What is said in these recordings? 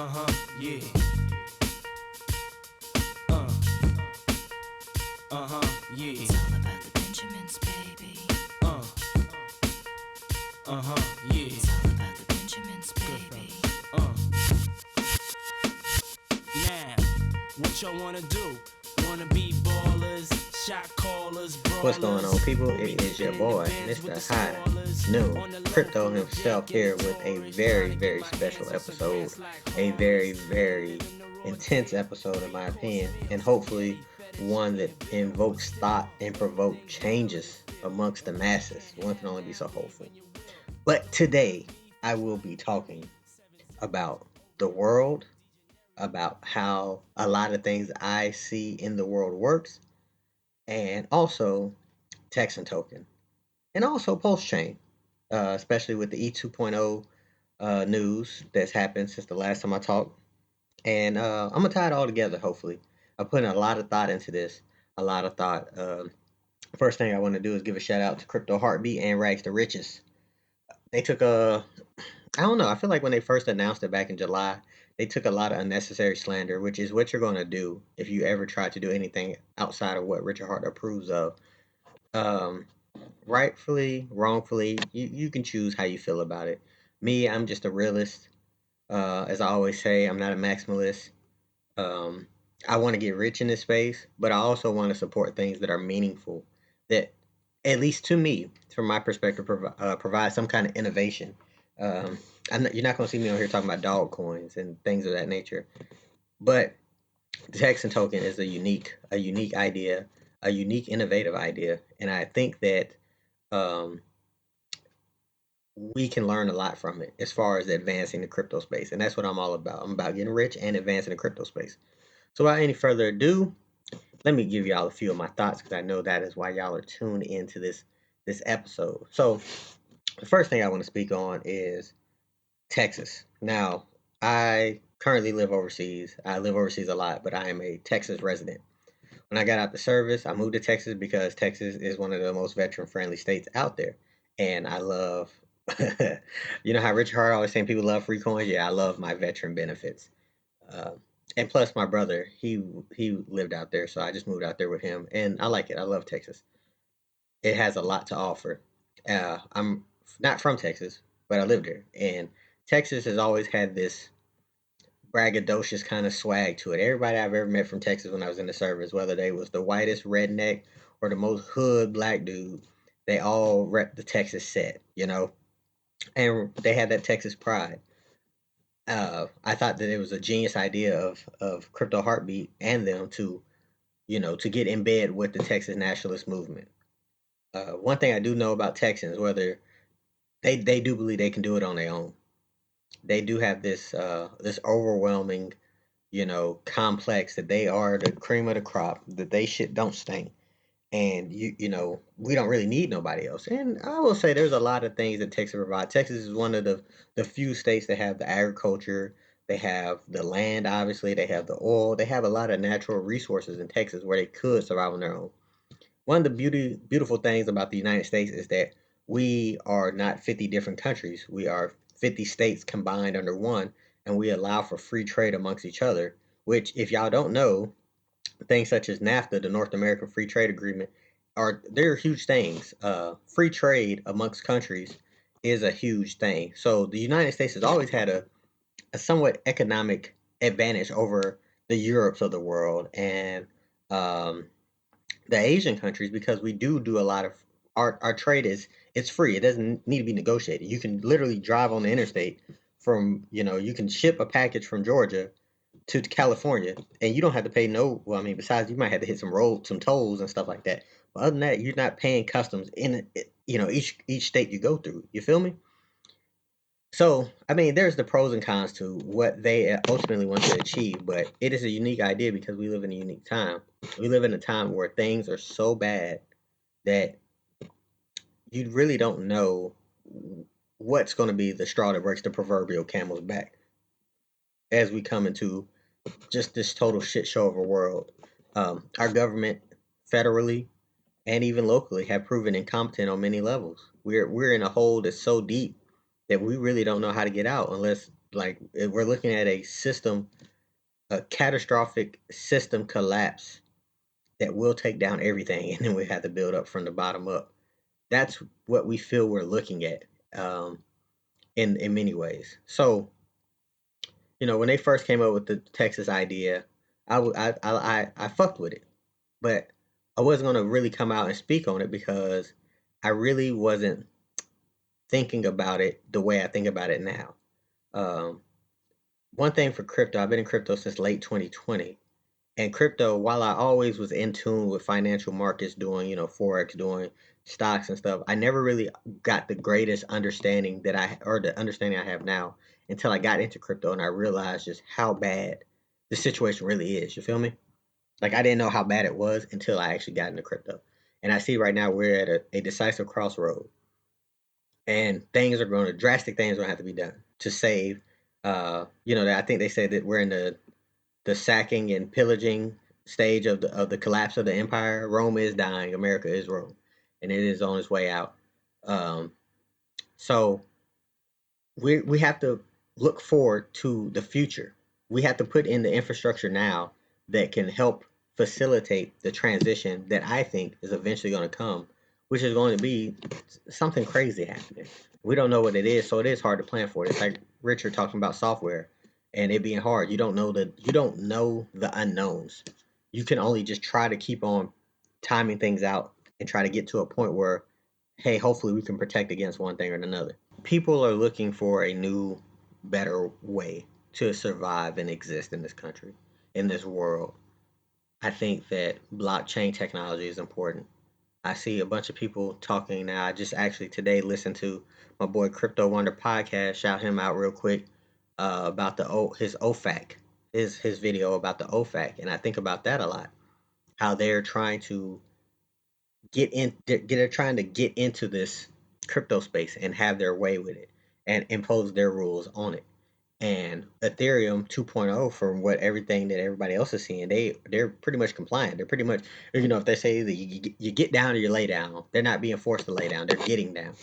Yeah. Yeah. It's all about the Benjamins, baby. Uh. Yeah. It's all about the Benjamins, baby. Now, what y'all wanna do? Wanna be ballers, shot callers, brawlers? What's going on, people? It is your boy, Mr. High Noon Crypto himself here with a very, very special episode. A very, very intense episode, in my opinion, and hopefully one that invokes thought and provoke changes amongst the masses. One can only be so hopeful. But today, I will be talking about the world, about how a lot of things I see in the world works, and also Texan Token, and also Pulsechain, especially with the E 2.0 news that's happened since the last time I talked. And I'm gonna tie it all together. Hopefully, I'm putting a lot of thought into this. A lot of thought. First thing I want to do is give a shout out to Crypto Heartbeat and Rags to Riches. They took a, I don't know. I feel like when they first announced it back in July, they took a lot of unnecessary slander, which is what you're going to do if you ever try to do anything outside of what Richard Hart approves of. Um, Rightfully, wrongfully, you can choose how you feel about it. Me, I'm just a realist. As I always say, I'm not a maximalist. Um, I want to get rich in this space, but I also want to support things that are meaningful, that, at least to me, from my perspective, provide some kind of innovation. Um, you're not going to see me on here talking about dog coins and things of that nature. But the Texan token is a unique idea, a unique, innovative idea, and I think that um, we can learn a lot from it as far as advancing the crypto space, and that's what I'm all about. I'm about getting rich and advancing the crypto space. So, without any further ado, let me give y'all a few of my thoughts because I know that is why y'all are tuned into this episode. So, the first thing I want to speak on is Texas. Now, I currently live overseas. I live overseas a lot, but I am a Texas resident. When I got out the service, I moved to Texas because Texas is one of the most veteran friendly states out there. And I love, you know how Richard Hart always saying people love free coins? Yeah, I love my veteran benefits. Uh, and plus, my brother, he lived out there, so I just moved out there with him. And I like it. I love Texas. It has a lot to offer. I'm not from Texas, but I lived there. And Texas has always had this braggadocious kind of swag to it. Everybody I've ever met from Texas when I was in the service, whether they was the whitest redneck or the most hood black dude, they all rep the Texas set, and they had that Texas pride. I thought that it was a genius idea of Crypto Heartbeat and them to get in bed with the Texas nationalist movement. One thing I do know about Texans, whether they do believe they can do it on their own. They do have this overwhelming complex that they are the cream of the crop, that they shit don't stink. And we don't really need nobody else. And I will say there's a lot of things that Texas provide. Texas is one of the few states that have the agriculture, they have the land, obviously, they have the oil, they have a lot of natural resources in Texas where they could survive on their own. One of the beautiful things about the United States is that we are not 50 different countries. We are 50 states combined under one, and we allow for free trade amongst each other, which, if y'all don't know, things such as NAFTA, the North American Free Trade Agreement, they're huge things. Free trade amongst countries is a huge thing. So the United States has always had a somewhat economic advantage over the Europes of the world and um, the Asian countries, because we do a lot of our trade is it's free. It doesn't need to be negotiated. You can literally drive on the interstate from you can ship a package from Georgia to California, and you don't have to pay no. Well, I mean, besides you might have to hit some tolls and stuff like that. But other than that, you're not paying customs in each state you go through. You feel me? So, I mean, there's the pros and cons to what they ultimately want to achieve, but it is a unique idea because we live in a unique time. We live in a time where things are so bad that you really don't know what's going to be the straw that breaks the proverbial camel's back as we come into just this total shit show of a world. Our government, federally and even locally, have proven incompetent on many levels. We're in a hole that's so deep that we really don't know how to get out unless like we're looking at a catastrophic system collapse that will take down everything, and then we have to build up from the bottom up. That's what we feel we're looking at, um, in many ways. So, when they first came up with the Texas idea, I fucked with it, but I wasn't gonna really come out and speak on it because I really wasn't thinking about it the way I think about it now. Um, One thing for crypto, I've been in crypto since late 2020. And crypto, while I always was in tune with financial markets, doing, Forex, doing stocks and stuff, I never really got the greatest understanding or the understanding I have now until I got into crypto and I realized just how bad the situation really is. You feel me? Like, I didn't know how bad it was until I actually got into crypto. And I see right now we're at a decisive crossroad, and drastic things are going to have to be done to save. I think they say that we're in the sacking and pillaging stage of the collapse of the empire. Rome is dying. America is Rome, and it is on its way out. Um, so we have to look forward to the future. We have to put in the infrastructure now that can help facilitate the transition that I think is eventually going to come, which is going to be something crazy happening. We don't know what it is, so it is hard to plan for it. It's like Richard talking about software and it being hard. You don't know the unknowns. You can only just try to keep on timing things out and try to get to a point where, hey, hopefully we can protect against one thing or another. People are looking for a new, better way to survive and exist in this country, in this world. I think that blockchain technology is important. I see a bunch of people talking now. I just actually today listened to my boy Crypto Wonder podcast. Shout him out real quick, about his OFAC, his video about the OFAC, and I think about that a lot. How they're trying to they're trying to get into this crypto space and have their way with it and impose their rules on it. And Ethereum 2.0, from what everything that everybody else is seeing, they're pretty much compliant. They're pretty much, if they say that you get down or you lay down, they're not being forced to lay down. They're getting down.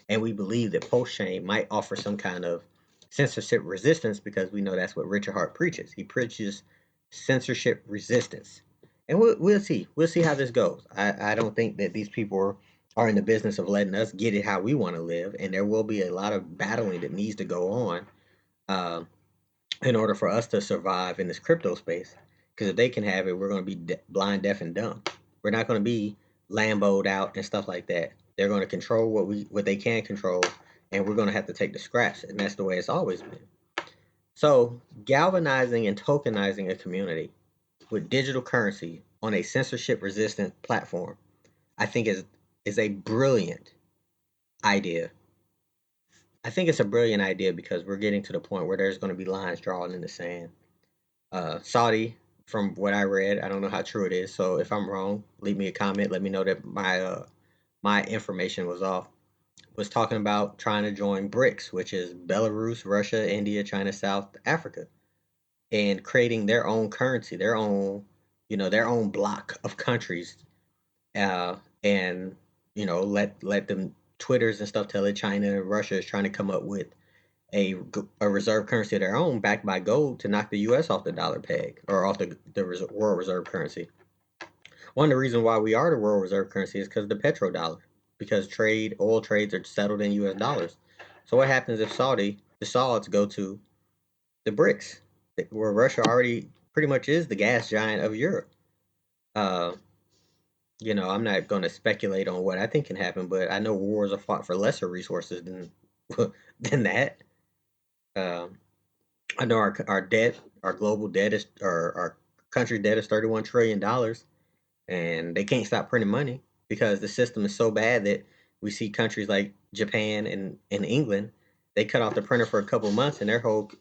And we believe that Pulsechain might offer some kind of censorship resistance, because we know that's what Richard Hart preaches. He preaches censorship resistance. And we'll see. We'll see how this goes. I don't think that these people are in the business of letting us get it how we want to live. And there will be a lot of battling that needs to go on, uh, in order for us to survive in this crypto space. Because if they can have it, we're going to be blind, deaf, and dumb. We're not going to be Lamboed out and stuff like that. They're going to control what they can control, and we're going to have to take the scraps. And that's the way it's always been. So, galvanizing and tokenizing a community with digital currency on a censorship-resistant platform, I think is a brilliant idea. I think it's a brilliant idea because we're getting to the point where there's going to be lines drawn in the sand. Saudi, from what I read, I don't know how true it is. So if I'm wrong, leave me a comment. Let me know that my information was off. Was talking about trying to join BRICS, which is Belarus, Russia, India, China, South Africa, and creating their own currency, their own block of countries, and let them Twitters and stuff tell it China and Russia is trying to come up with a reserve currency of their own backed by gold to knock the U.S. off the dollar peg, or off the world reserve currency. One of the reasons why we are the world reserve currency is because of the petrodollar, because oil trades are settled in U.S. dollars. So what happens if the Sauds go to the BRICS, where Russia already pretty much is the gas giant of Europe? Uh, I'm not going to speculate on what I think can happen, but I know wars are fought for lesser resources than than that. Um, I know our debt, our global debt is, or our country debt is $31 trillion, and they can't stop printing money because the system is so bad that we see countries like Japan and England, they cut off the printer for a couple of months, and their whole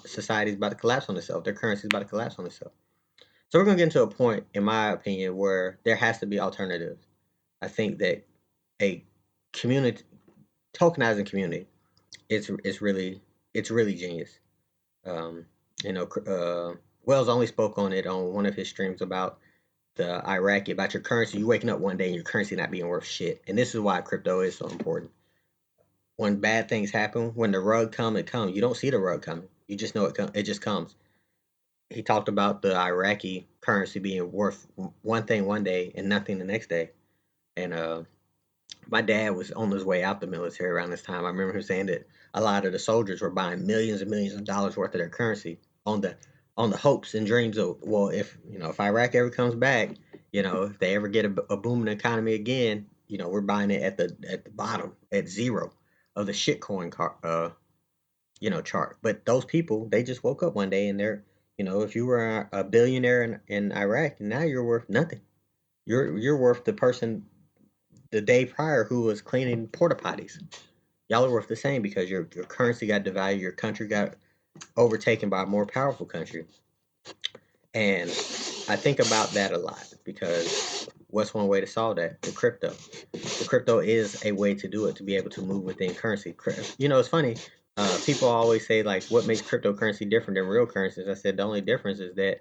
society is about to collapse on itself. Their currency is about to collapse on itself. So we're gonna get into a point, in my opinion, where there has to be alternatives. I think that a community tokenizing community, it's really genius. Um, Wells only spoke on it on one of his streams about about your currency. You waking up one day and your currency not being worth shit, and this is why crypto is so important. when bad things happen, when the rug come, it comes. You don't see the rug coming. You just know it just comes. He talked about the Iraqi currency being worth one thing one day and nothing the next day. And my dad was on his way out the military around this time. I remember him saying that a lot of the soldiers were buying millions and millions of dollars worth of their currency on the hopes and dreams of, well, if Iraq ever comes back, if they ever get a booming economy again, we're buying it at the bottom at zero of the shitcoin chart. But those people, they just woke up one day and they're, if you were a billionaire in Iraq, now you're worth nothing. You're worth the person the day prior who was cleaning porta potties. Y'all are worth the same because your currency got devalued, your country got overtaken by a more powerful country. And I think about that a lot because what's one way to solve that? The crypto. The crypto is a way to do it, to be able to move within currency. It's funny. People always say, like, what makes cryptocurrency different than real currencies? I said the only difference is that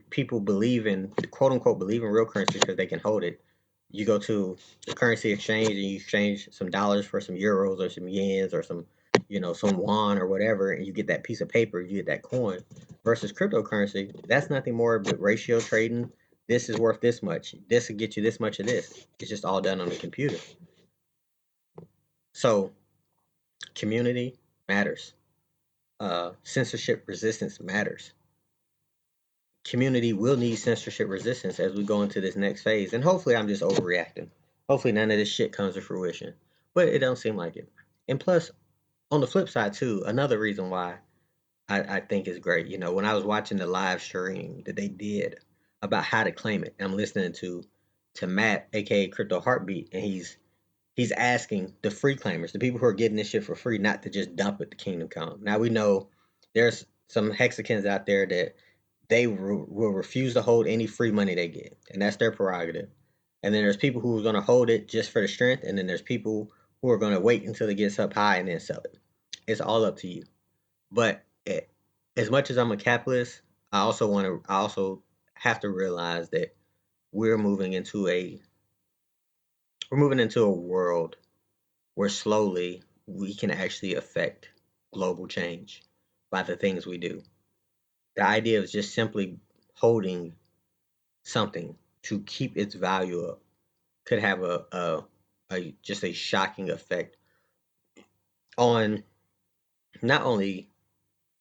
people believe in, quote unquote, believe in real currency because they can hold it. You go to the currency exchange and you exchange some dollars for some euros or some yens or some won or whatever, and you get that piece of paper, you get that coin. Versus cryptocurrency, that's nothing more but ratio trading. This is worth this much. This will get you this much of this. It's just all done on the computer. So, community matters. Censorship resistance matters. Community will need censorship resistance as we go into this next phase. And hopefully I'm just overreacting. Hopefully none of this shit comes to fruition. But it don't seem like it. And plus, on the flip side too, another reason why I think is great. When I was watching the live stream that they did about how to claim it, I'm listening to Matt, aka Crypto Heartbeat, and he's asking the free claimers, the people who are getting this shit for free, not to just dump it to Kingdom Come. Now we know there's some hexicans out there that they will refuse to hold any free money they get, and that's their prerogative. And then there's people who are going to hold it just for the strength, and then there's people who are going to wait until it gets up high and then sell it. It's all up to you. But as much as I'm a capitalist, I also have to realize that we're moving into a world where slowly we can actually affect global change by the things we do. The idea of just simply holding something to keep its value up could have just a shocking effect on not only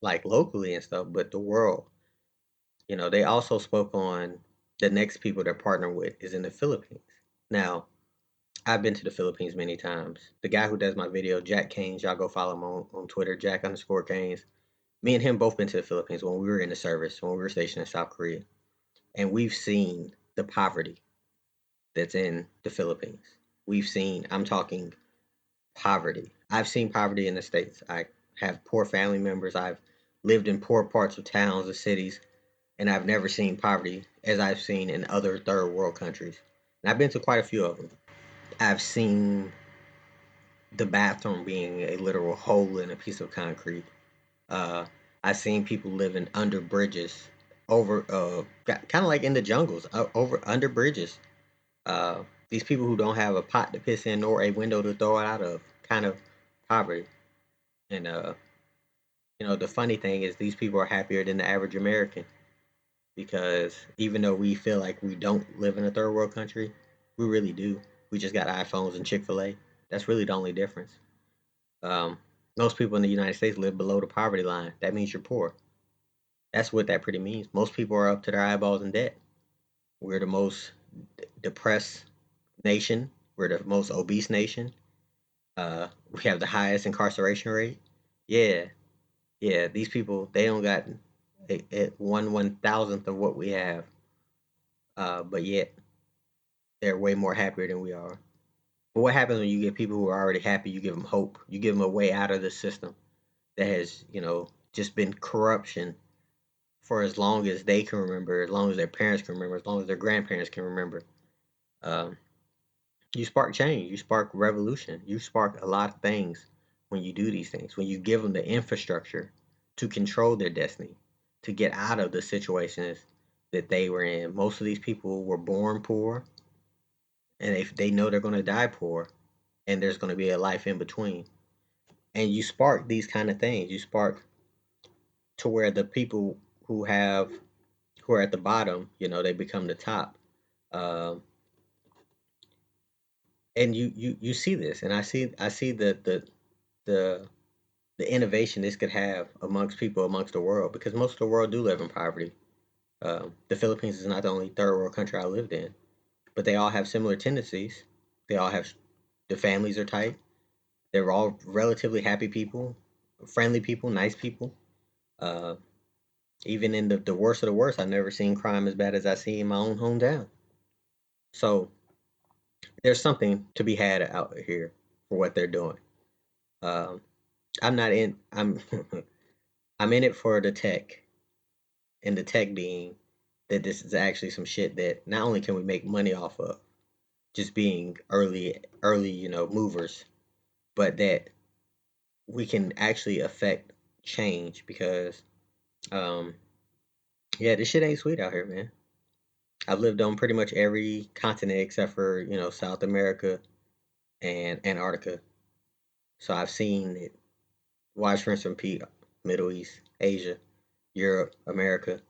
like locally and stuff, but the world. They also spoke on the next people they're partnering with is in the Philippines. Now, I've been to the Philippines many times. The guy who does my video, Jack Canes, y'all go follow him on Twitter, Jack_Canes. Me and him both been to the Philippines when we were in the service, when we were stationed in South Korea. And we've seen the poverty that's in the Philippines. I'm talking poverty. I've seen poverty in the States. I have poor family members. I've lived in poor parts of towns or cities, and I've never seen poverty as I've seen in other third world countries. And I've been to quite a few of them. I've seen the bathroom being a literal hole in a piece of concrete. I've seen people living under bridges, over kind of like in the jungles, over under bridges. These people who don't have a pot to piss in nor a window to throw it out of, kind of poverty. And the funny thing is these people are happier than the average American because even though we feel like we don't live in a third world country, we really do. We just got iPhones and Chick-fil-A. That's really the only difference. Most people in the United States live below the poverty line. That means you're poor. That's what that pretty means. Most people are up to their eyeballs in debt. We're the most depressed nation. We're the most obese nation. We have the highest incarceration rate. Yeah. These people, they don't got one thousandth of what we have. But yet they're way more happier than we are. But what happens when you get people who are already happy? You give them hope. You give them a way out of the system that has, just been corruption for as long as they can remember, as long as their parents can remember, as long as their grandparents can remember. You spark change. You spark revolution. You spark a lot of things when you do these things. When you give them the infrastructure to control their destiny, to get out of the situations that they were in. Most of these people were born poor, and they know they're going to die poor, and there's going to be a life in between. and you spark these kind of things. You spark to where the people who have who are at the bottom, they become the top. Um, and you see this, and I see the the innovation this could have amongst people amongst the world, because most of the world do live in poverty. The Philippines is not the only third world country I lived in, but they all have similar tendencies. They all have the families are tight. They're all relatively happy people, friendly people, nice people. Uh, Even in the worst of the worst, I've never seen crime as bad as I see in my own hometown. So there's something to be had out here for what they're doing. Um, I'm not in. I'm I'm in it for the tech, and the tech being that this is actually some shit that not only can we make money off of, just being early, movers, but that we can actually affect change because, um, yeah, this shit ain't sweet out here, man. I've lived on pretty much every continent except for, South America and Antarctica. So I've seen it. Watch, rinse, and repeat. Middle East, Asia, Europe, America.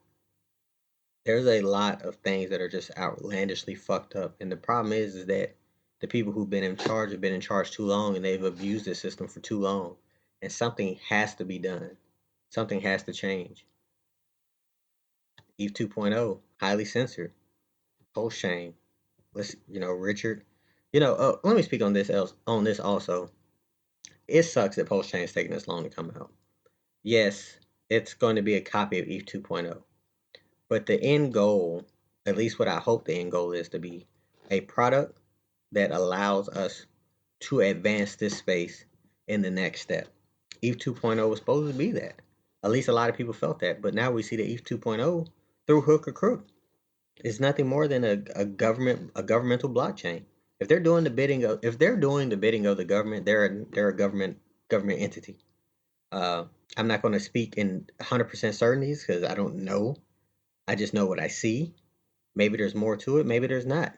There's a lot of things that are just outlandishly fucked up. And the problem is that the people who've been in charge have been in charge too long, and they've abused the system for too long. And something has to be done. Something has to change. Eve 2.0, highly censored. Pulsechain. Let's, Richard. Let me speak on this else on this also. It sucks that Pulsechain is taking this long to come out. Yes, it's going to be a copy of Eve 2.0. But the end goal, at least what I hope the end goal is to be, a product that allows us to advance this space in the next step. Eve 2.0 was supposed to be that. At least a lot of people felt that. But now we see that Eve 2.0, through hook or crook, is nothing more than a governmental blockchain. If they're doing the bidding of the government, they're a government entity. Uh, I'm not going to speak in 100% certainties because I don't know. I just know what I see. Maybe there's more to it, maybe there's not.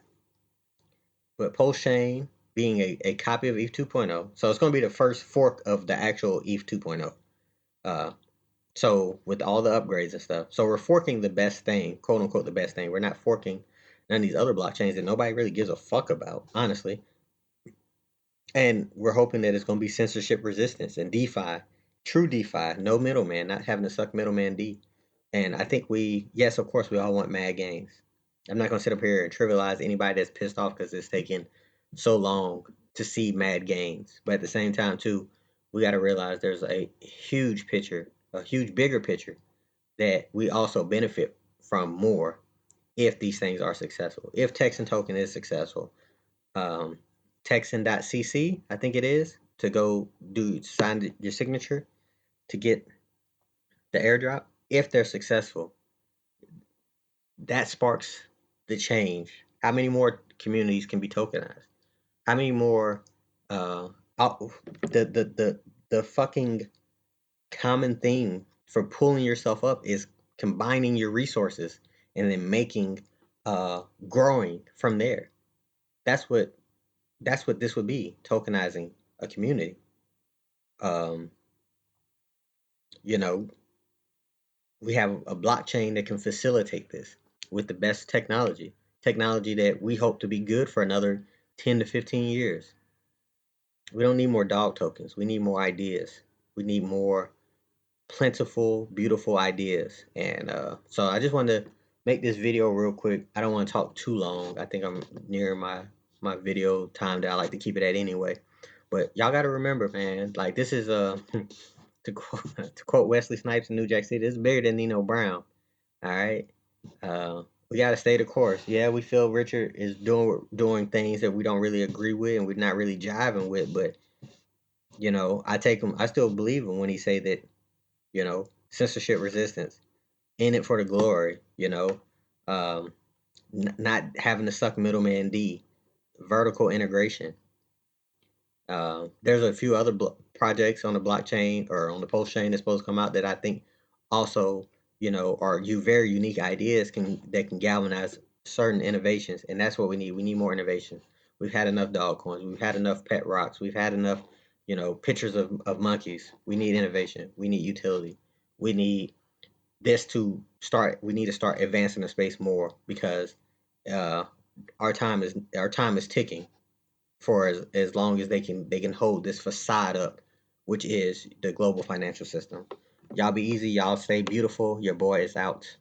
But Pulsechain being a copy of Eve 2.0, so it's going to be the first fork of the actual Eve 2.0. Uh, so with all the upgrades and stuff, so we're forking the best thing, quote unquote, the best thing. We're not forking none of these other blockchains that nobody really gives a fuck about, honestly. And we're hoping that it's going to be censorship resistance and DeFi, true DeFi, no middleman, not having to suck middleman D. And I think yes, of course, we all want mad gains. I'm not going to sit up here and trivialize anybody that's pissed off because it's taken so long to see mad gains. But at the same time, too, we got to realize there's a huge picture, a huge bigger picture that we also benefit from more if these things are successful. If Texan Token is successful, um, Texan.cc, I think it is, to go sign your signature to get the airdrop. If they're successful, that sparks the change. How many more communities can be tokenized? How many more? Uh, the fucking common thing for pulling yourself up is combining your resources and then making growing from there. That's what this would be, tokenizing a community. Um, you know, we have a blockchain that can facilitate this with the best technology that we hope to be good for another 10 to 15 years. We don't need more dog tokens. We need more ideas. We need more plentiful, beautiful ideas. And so I just wanted to make this video real quick. I don't want to talk too long. I think I'm nearing my video time that I like to keep it at anyway. But y'all got to remember, man, like this is to quote Wesley Snipes in New Jack City, this is bigger than Nino Brown. All right. We gotta stay the course. Yeah, we feel Richard is doing things that we don't really agree with and we're not really jiving with, but I take him. I still believe him when he say that censorship resistance, in it for the glory. Um, not having to suck middleman D, vertical integration. There's a few other projects on the blockchain or on the Pulsechain that's supposed to come out that I think also, are very unique ideas that can galvanize certain innovations, and that's what we need. We need more innovation. We've had enough dog coins. We've had enough pet rocks. We've had enough pictures of monkeys. We need innovation. We need utility. We need this to start. We need to start advancing the space more because uh, our time is ticking for as long as they can hold this facade up, which is the global financial system. Y'all be easy. Y'all stay beautiful. Your boy is out.